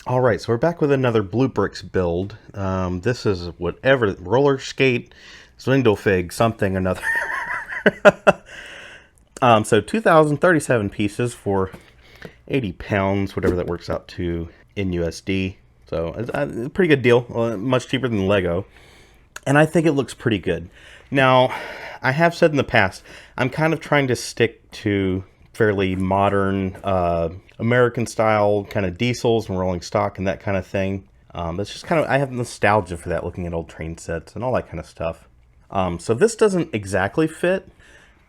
All right, so we're back with another BlueBrixx build. This is whatever, roller skate, swindle fig, something or another. So 2,037 pieces for 80 pounds, whatever that works out to in USD. So it's a pretty good deal, much cheaper than Lego. And I think it looks pretty good. Now, I have said in the past, I'm kind of trying to stick to fairly modern American style kind of diesels and rolling stock and that kind of thing. That's just kind of, I have nostalgia for that, looking at old train sets and all that kind of stuff. So this doesn't exactly fit,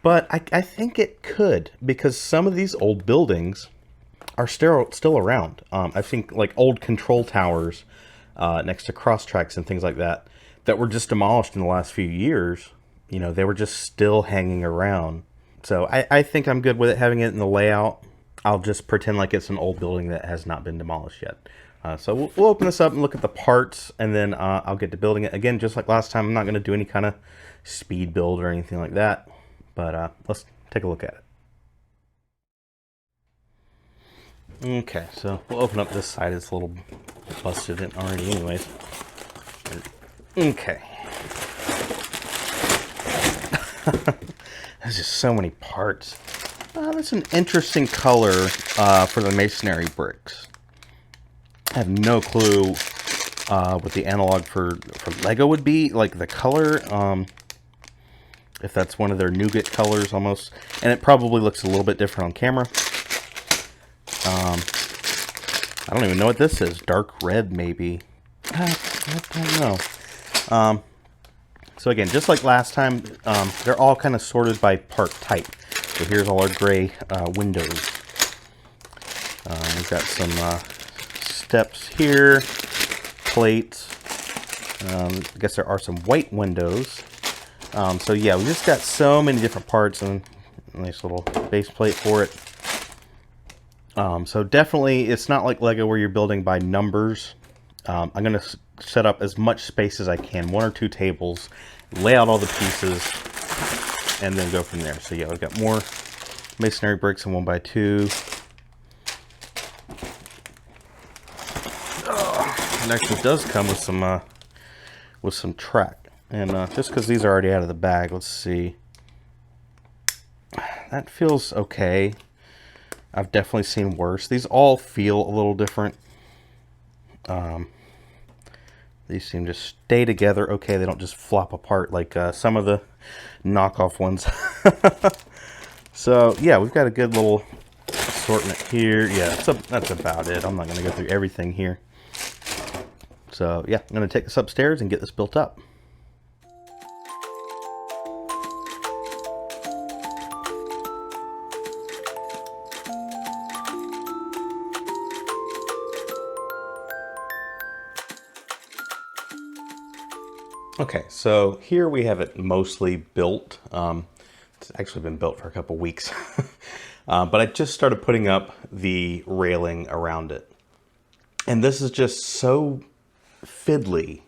but I think it could, because some of these old buildings are still around. I think like old control towers next to cross tracks and things like that that were just demolished in the last few years. You know, they were just still hanging around. So I think I'm good with it, having it in the layout. I'll just pretend like it's an old building that has not been demolished yet. So we'll open this up and look at the parts, and then I'll get to building it. Again, just like last time, I'm not going to do any kind of speed build or anything like that. But let's take a look at it. Okay, so we'll open up this side. It's a little busted in already anyways. Okay. There's just so many parts. That's an interesting color for the masonry bricks. I have no clue what the analog for Lego would be, like the color. If that's one of their nougat colors almost. And it probably looks a little bit different on camera. I don't even know what this is. Dark red, maybe. I don't know. So again, just like last time, they're all kind of sorted by part type. So here's all our gray windows. We've got some steps here, plates. I guess there are some white windows. So yeah, we just got so many different parts and a nice little base plate for it. So definitely, it's not like Lego where you're building by numbers. I'm going to set up as much space as I can, 1 or 2 tables, lay out all the pieces, and then go from there. So yeah, we've got more masonry bricks in 1x2. It actually does come with some track. And just because these are already out of the bag, let's see. That feels okay. I've definitely seen worse. These all feel a little different. These seem to stay together okay. They don't just flop apart like some of the knockoff ones. So yeah, we've got a good little assortment here. Yeah, that's about it. I'm not going to go through everything here. So yeah, I'm going to take this upstairs and get this built up. Okay, so here we have it mostly built. It's actually been built for a couple weeks. But I just started putting up the railing around it. And this is just so fiddly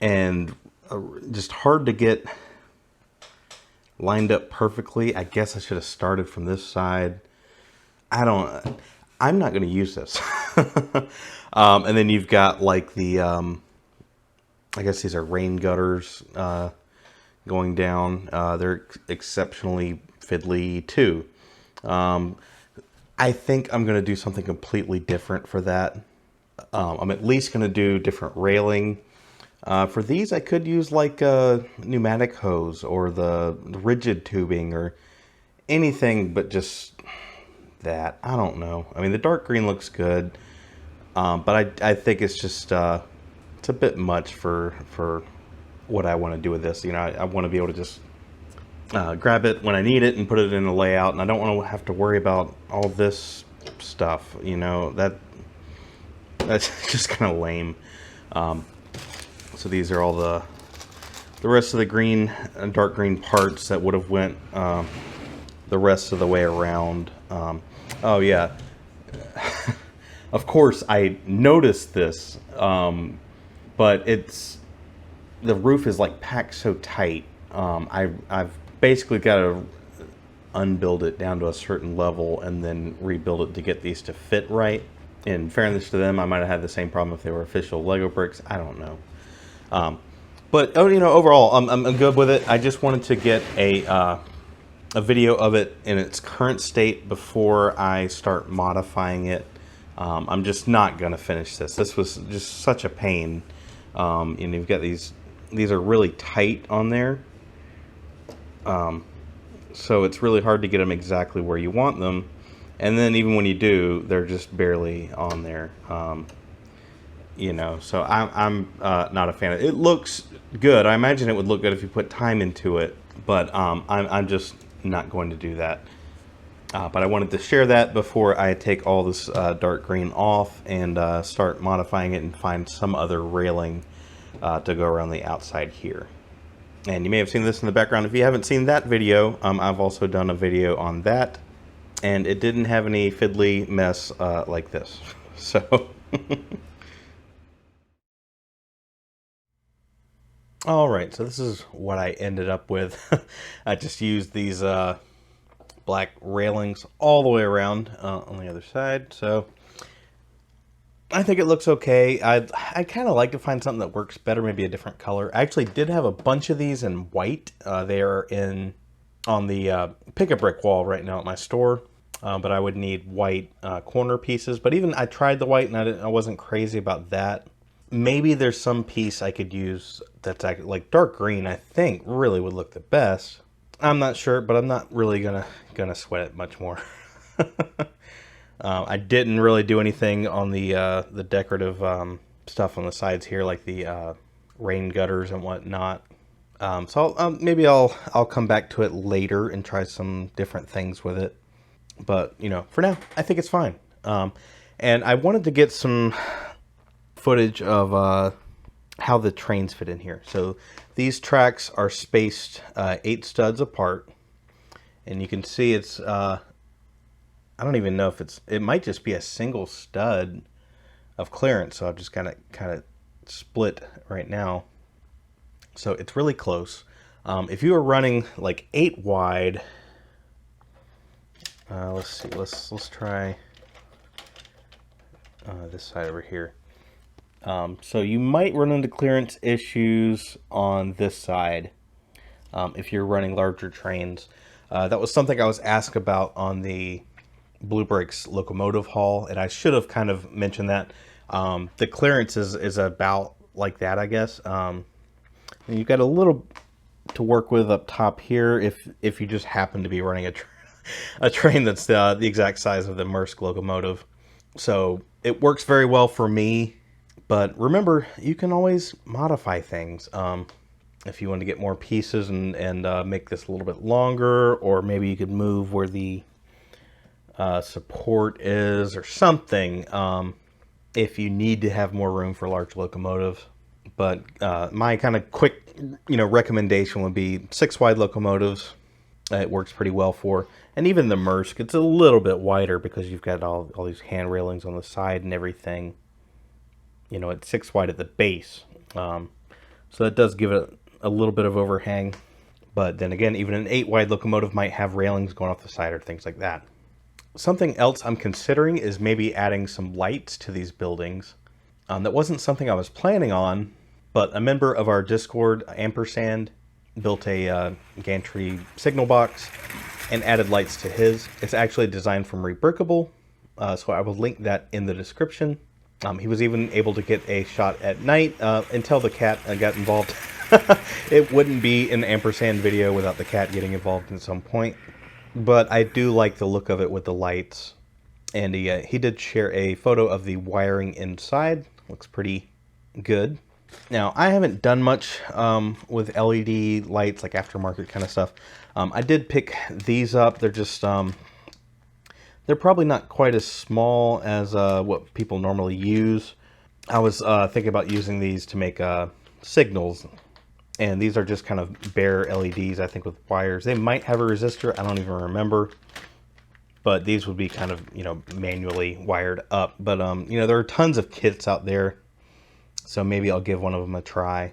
and just hard to get lined up perfectly. I guess I should have started from this side. I'm not going to use this. And then you've got like the... I guess these are rain gutters going down. They're exceptionally fiddly too. I think I'm going to do something completely different for that. I'm at least going to do different railing. For these, I could use like a pneumatic hose or the rigid tubing or anything but just that. I don't know. I mean, the dark green looks good, but I think it's just... it's a bit much for what I want to do with this. You know, I want to be able to just grab it when I need it and put it in the layout, and I don't want to have to worry about all this stuff. You know, that's just kind of lame. So these are all the rest of the green and dark green parts that would have went the rest of the way around. Oh yeah, of course I noticed this. But the roof is like packed so tight. I've basically got to unbuild it down to a certain level and then rebuild it to get these to fit right. in fairness to them, I might have had the same problem if they were official Lego bricks. I don't know. But you know, overall, I'm good with it. I just wanted to get a video of it in its current state before I start modifying it. I'm just not gonna finish this. This was just such a pain. And you've got these are really tight on there. So it's really hard to get them exactly where you want them. And then even when you do, they're just barely on there. You know, so I'm not a fan of it. It looks good. I imagine it would look good if you put time into it, but I'm just not going to do that. But I wanted to share that before I take all this dark green off and start modifying it and find some other railing to go around the outside here. And you may have seen this in the background. If you haven't seen that video, I've also done a video on that, and it didn't have any fiddly mess like this. So all right, so this is what I ended up with. I just used these black railings all the way around on the other side. So I think it looks okay. I kind of like to find something that works better, maybe a different color. I actually did have a bunch of these in white. They are on the pick-a-brick wall right now at my store, but I would need white corner pieces. But even I tried the white, and I wasn't crazy about that. Maybe there's some piece I could use that's like dark green. I think really would look the best. I'm not sure, but I'm not really gonna sweat it much more. I didn't really do anything on the decorative stuff on the sides here, like the rain gutters and whatnot. So maybe I'll come back to it later and try some different things with it. But you know, for now, I think it's fine. And I wanted to get some footage of how the trains fit in here. So these tracks are spaced 8 studs apart, and you can see it's I don't even know if it might just be a single stud of clearance. So I've just kind of split right now. So it's really close. If you were running like 8 wide, let's see, let's try this side over here. So you might run into clearance issues on this side if you're running larger trains. That was something I was asked about on the BlueBrixx locomotive haul, and I should have kind of mentioned that. The clearance is about like that, I guess. You've got a little to work with up top here if you just happen to be running a train that's the exact size of the Maersk locomotive. So it works very well for me, but remember, you can always modify things. If you want to get more pieces and make this a little bit longer, or maybe you could move where the support is or something, if you need to have more room for large locomotives. But my kind of quick recommendation would be 6 wide locomotives. It works pretty well for, and even the Maersk, it's a little bit wider because you've got all these hand railings on the side and everything. You know, it's 6 wide at the base, so that does give it a little bit of overhang. But then again, even an 8 wide locomotive might have railings going off the side or things like that. Something else I'm considering is maybe adding some lights to these buildings. That wasn't something I was planning on, but a member of our Discord, Ampersand, built a gantry signal box and added lights to his. It's actually designed from Rebrickable, so I will link that in the description. He was even able to get a shot at night until the cat got involved. It wouldn't be an Ampersand video without the cat getting involved at some point. But I do like the look of it with the lights. And he did share a photo of the wiring inside. Looks pretty good. Now, I haven't done much with LED lights, like aftermarket kind of stuff. I did pick these up. They're just, they're probably not quite as small as what people normally use. I was thinking about using these to make signals. And these are just kind of bare LEDs, I think, with wires. They might have a resistor, I don't even remember. But these would be kind of, manually wired up. But, there are tons of kits out there. So maybe I'll give one of them a try.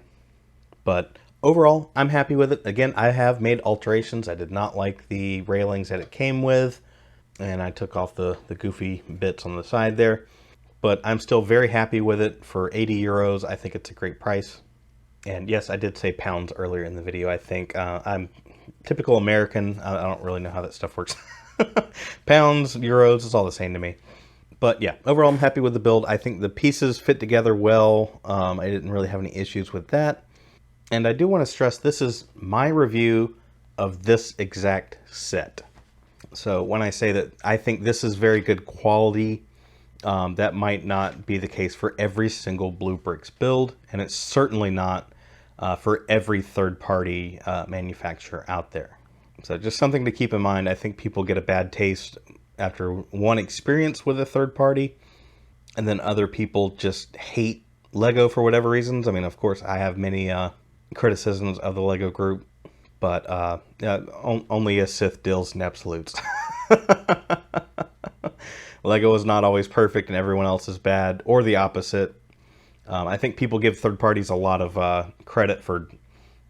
But overall, I'm happy with it. Again, I have made alterations. I did not like the railings that it came with. And I took off the goofy bits on the side there. but I'm still very happy with it for 80 euros. I think it's a great price. And yes, I did say pounds earlier in the video. I think I'm typical American. I don't really know how that stuff works. Pounds, euros, it's all the same to me. But yeah, overall I'm happy with the build. I think the pieces fit together well. I didn't really have any issues with that. And I do want to stress this is my review of this exact set. So when I say that I think this is very good quality, that might not be the case for every single BlueBrixx build, and it's certainly not for every third-party manufacturer out there. So just something to keep in mind. I think people get a bad taste after one experience with a third party, and then other people just hate Lego for whatever reasons. I mean, of course, I have many criticisms of the Lego group, but only a Sith deals in absolutes. Lego is not always perfect and everyone else is bad, or the opposite. I think people give third parties a lot of credit for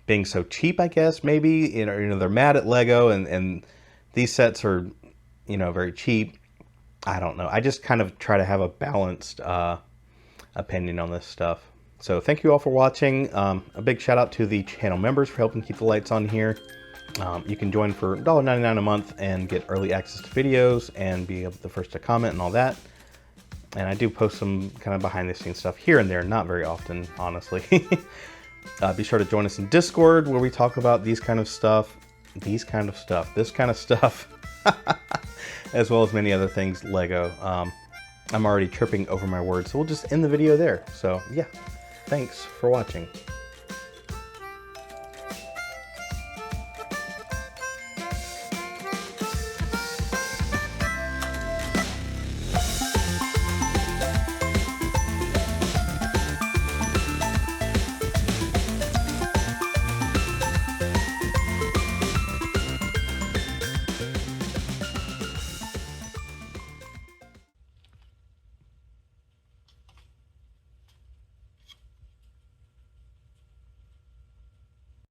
being so cheap, I guess, maybe. You know, they're mad at Lego and these sets are, you know, very cheap. I don't know. I just kind of try to have a balanced opinion on this stuff. So thank you all for watching. A big shout out to the channel members for helping keep the lights on here. You can join for $1.99 a month and get early access to videos and be the first to comment and all that. And I do post some kind of behind the scenes stuff here and there, not very often, honestly. Be sure to join us in Discord where we talk about this kind of stuff, as well as many other things Lego. I'm already tripping over my words, so we'll just end the video there. So yeah, thanks for watching.